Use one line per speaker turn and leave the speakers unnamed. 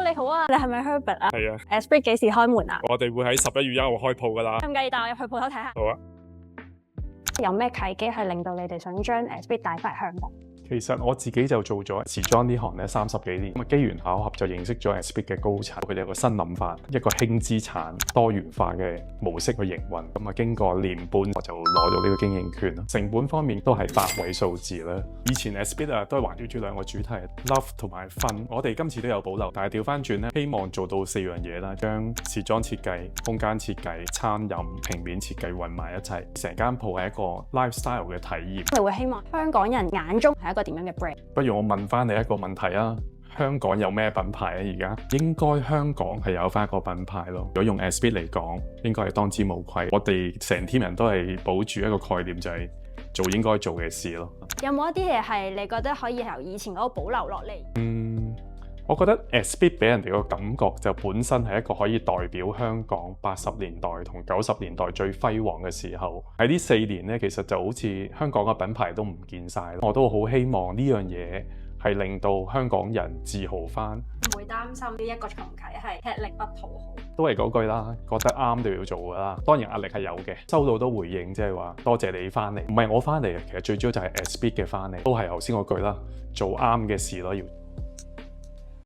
Hello， 你好啊，你係咪 Herbert 啊？
係啊。
Esprit 幾時開門啊？
我哋會喺11月1號開鋪噶啦。
介唔介意帶我入去鋪頭睇下？
好啊。
有咩契機係令到你哋想將 Esprit 帶翻嚟香港？
其實我自己就做咗時裝呢行咧30幾年，咁啊機緣巧合就認識咗 Esprit 嘅高層，佢哋有個新諗法，一個輕資產多元化嘅模式去營運。咁啊經過年半我就攞到呢個經營權啦。成本方面都係8位數字啦。以前 Esprit 啊都係環繞住兩個主題 Love 同埋 Fun， 我哋今次都有保留，但係調翻轉咧，希望做到4樣嘢啦，將時裝設計、空間設計、餐飲、平面設計混埋一齊，成間鋪係一個 lifestyle 嘅體驗。
你會希望香港人眼中係一個點樣嘅 brand？
不如我問翻你一個問題啊，香港有咩品牌啊？而家應該香港係有翻一個品牌咯。如果用 Esprit 嚟講，應該係當之無愧。我哋成 team 人都係保住一個概念，就係做應該做嘅事咯。
有冇一啲嘢係你覺得可以由以前嗰個保留落嚟？
我覺得 Esprit 俾人哋個感覺就本身係一個可以代表香港80年代同90年代最輝煌嘅時候。喺呢4年咧，其實就好似香港嘅品牌都唔見晒。我都好希望呢樣嘢係令到香港人自豪翻。
唔會擔心呢一個重啟係吃力不討好。
都係嗰句啦，覺得啱就要做㗎啦。當然壓力係有嘅，收到都回應，即係話多謝你翻嚟，唔係我翻嚟，其實最主要就係 Esprit 嘅翻嚟，都係頭先嗰句啦，做啱嘅事咯要。